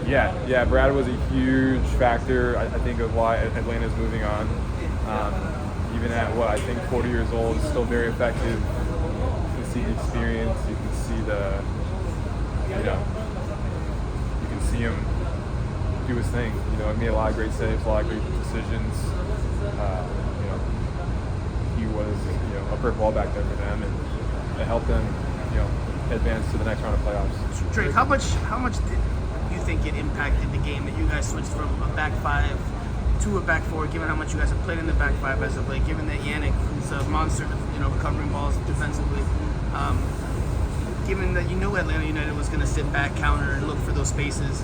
Yeah. Brad was a huge factor, I think, of why Atlanta's moving on. Even at, I think 40 years old, still very effective. You can see the experience. You can see you can see him do his thing. He made a lot of great saves, a lot of great decisions. He was, a brick wall back there for them, and it helped them, advance to the next round of playoffs. Drake, how much did you think it impacted the game that you guys switched from a back five to a back four, given how much you guys have played in the back five as of late, given that Yannick, who's a monster, recovering balls defensively, given that Atlanta United was going to sit back, counter, and look for those spaces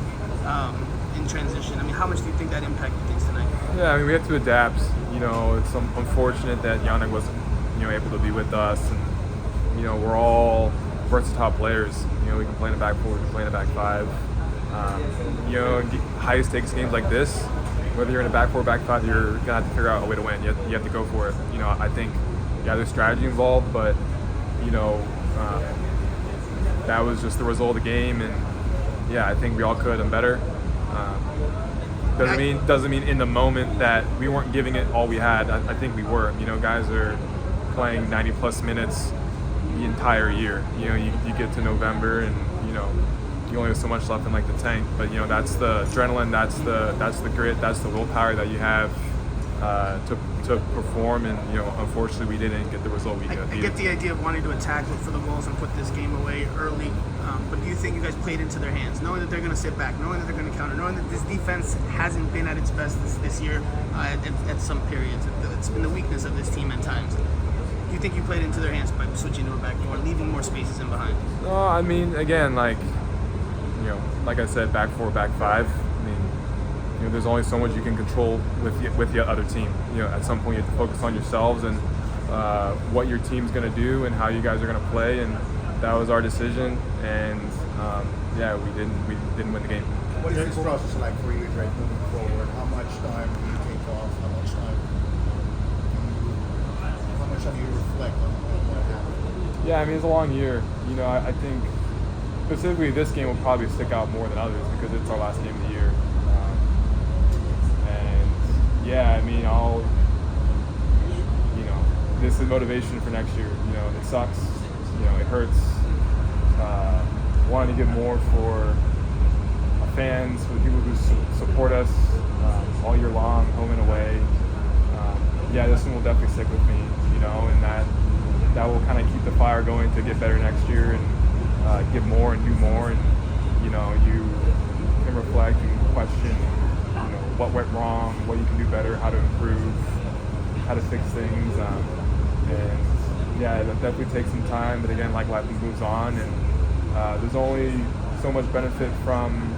in transition. How much do you think that impacted things tonight? Yeah, we have to adapt. It's unfortunate that Yannick wasn't, able to be with us, and we're all versatile players. We can play in the back four, we can play in the back five. High stakes games like this, whether you're in a back four, back five, you're gonna have to figure out a way to win. You have to go for it. I think there's strategy involved, but that was just the result of the game, and I think we all could have done better. Doesn't mean in the moment that we weren't giving it all we had. I think we were. Guys are playing 90 plus minutes the entire year. You get to November, and you only have so much left in the tank. But that's the adrenaline, that's the grit, that's the willpower that you have to perform. And unfortunately, we didn't get the result we got. I get the idea of wanting to attack, look for the goals, and put this game away early. But do you think you guys played into their hands, knowing that they're going to sit back, knowing that they're going to counter, knowing that this defense hasn't been at its best this year at some periods? It's been the weakness of this team at times. Do you think you played into their hands by switching to a back four, leaving more spaces in behind? No, again, like I said, back four, back five. There's only so much you can control with the other team. At some point you have to focus on yourselves and what your team's going to do and how you guys are going to play, and that was our decision. And we didn't win the game. What is this process like for you, Drake, moving forward? How much time do you take off? How much time do you reflect on what happened? Yeah, it's a long year. I think specifically this game will probably stick out more than others because it's our last game of the year. I'll, this is motivation for next year. It sucks. It hurts. Wanting to get more for our fans, for the people who support us all year long, home and away. This one will definitely stick with me, and that will kind of keep the fire going to get better next year and give more and do more. And you can reflect, you can question, what went wrong, what you can do better, how to improve, how to fix things. It definitely takes some time, but again, life moves on, and there's only so much benefit from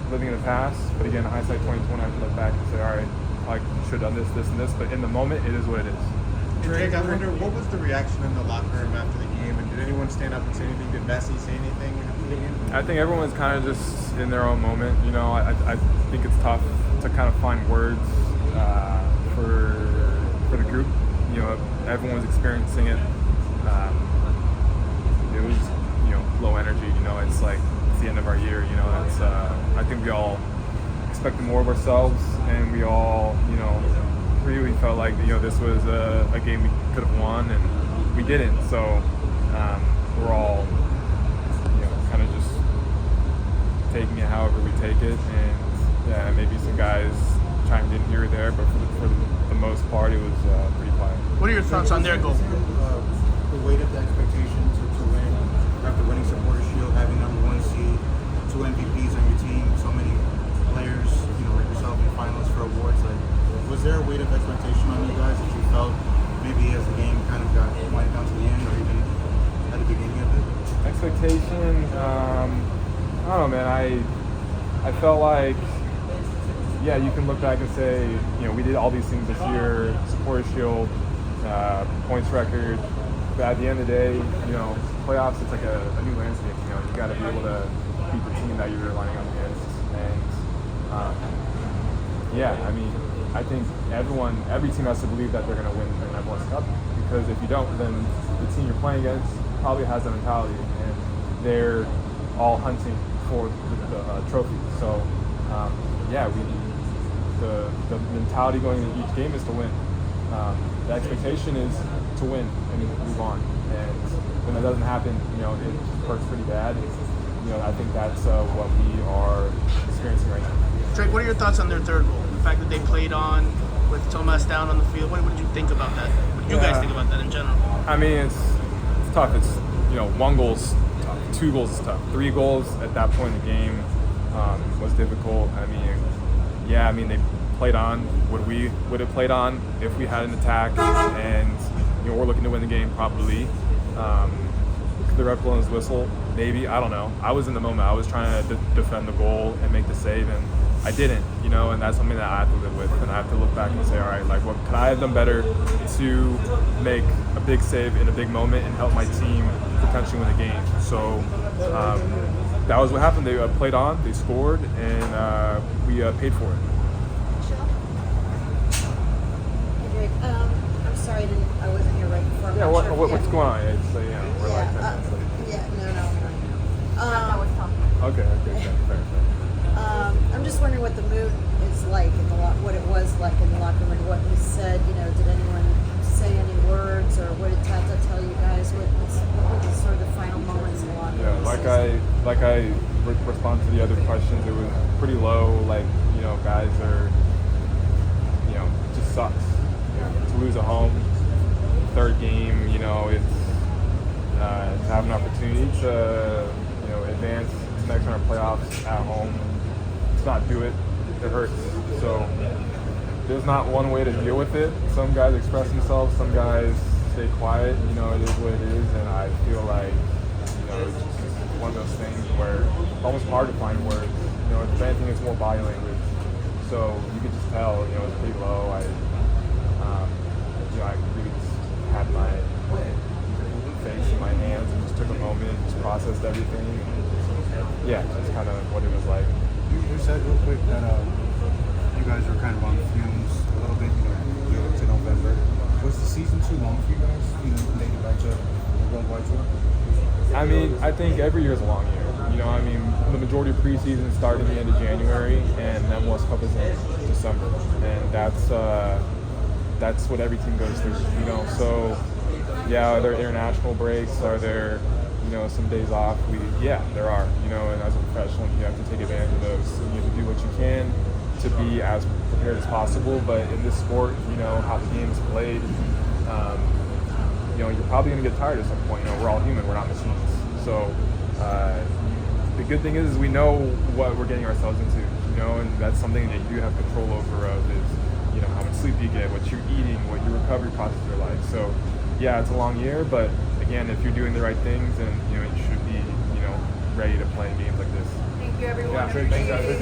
living in the past. But again, hindsight 2020, I can look back and say, all right, I should have done this, and this. But in the moment, it is what it is. Drake, I wonder, what was the reaction in the locker room after the game, and did anyone stand up and say anything? Did MESSI say anything after the game? I think everyone's kind of just in their own moment. I think it's tough to kind of find words for the group. Everyone's experiencing it. It was low energy. It's like it's the end of our year. I think we all expected more of ourselves, and we all really felt like this was a game we could have won, and we didn't. So we're all kind of just taking it however we take it, and maybe some guys chimed in here or there, but for the most part, it was pretty quiet. What are your thoughts on their goal? The weight of the expectations to win after winning Supporter Shield, having #1 seed, 2 MVPs on your team, so many players, like yourself, in finals for awards. Was there a weight of expectation on you guys that you felt maybe as the game kind of got winding down to the end, or even at the beginning of it? Expectation, I don't know, man. I felt like, you can look back and say, we did all these things this year, Supporter Shield, points record, but at the end of the day, playoffs, it's like a new landscape. You got to be able to beat the team that you're lining up against. And I think every team has to believe that they're going to win the MLS Cup, because if you don't, then the team you're playing against probably has that mentality, and they're all hunting for the trophy. So yeah, the mentality going into each game is to win. The expectation is to win and move on. And when that doesn't happen, it hurts pretty bad. I think that's what we are experiencing right now. Drake, what are your thoughts on their third goal? The fact that they played on with Tomas down on the field. What did you think about that? What do you guys think about that in general? I mean, it's tough. It's 1 goal's tough, 2 goals is tough, 3 goals at that point in the game was difficult. I mean, they played on what we would have played on if we had an attack, and we're looking to win the game probably. Could the ref blow his whistle? Maybe, I don't know. I was in the moment. I was trying to defend the goal and make the save, and I didn't, and that's something that I have to live with, and I have to look back and say, all right, like, what could I have done better to make a big save in a big moment and help my team potentially win the game? So that was what happened. They played on, they scored, and we paid for it. Hey Drake, I'm sorry I wasn't here right before. I'm Yeah, not sure if what's you- going on? It's we're like 10 minutes late. No. Okay, fair. I'm just wondering what the mood is like in the what it was like in the locker room, and what was said. Did anyone say any words, or what did Tata tell you guys? What was sort of the final moments in the locker room? Yeah, like I respond to the other questions. It was pretty low. Like, guys are, it just sucks. To lose at home, third game. It's to have an opportunity to advance to the next round of playoffs at home. To not do it, it hurts. So there's not one way to deal with it. Some guys express themselves, some guys stay quiet. It is what it is, and I feel like it's just one of those things where it's almost hard to find words. If anything, it's more body language. So you could just tell, it's pretty low. I really just had my face in my hands and just took a moment, just processed everything. Yeah, that's kind of what it was like. You said real quick that you guys were kind of on fumes a little bit, leading to November. Was the season too long for you guys? Dating back to the worldwide tour? I mean, I think every year is a long year. The majority of preseason started in the end of January, and the MLS Cup is in December, and that's what every team goes through. So yeah, are there international breaks? Are there some days off? There are. And as a professional, you have to take advantage of those. And you have to do what you can to be as prepared as possible. But in this sport, how the game is played, you're probably going to get tired at some point. We're all human. We're not machines. So the good thing is we know what we're getting ourselves into. And that's something that you do have control over. Is how much sleep you get, what you're eating, what your recovery process are like. So yeah, it's a long year, but again, if you're doing the right things, then you should be ready to play games like this. Thank you, everyone. Yeah, thanks, guys.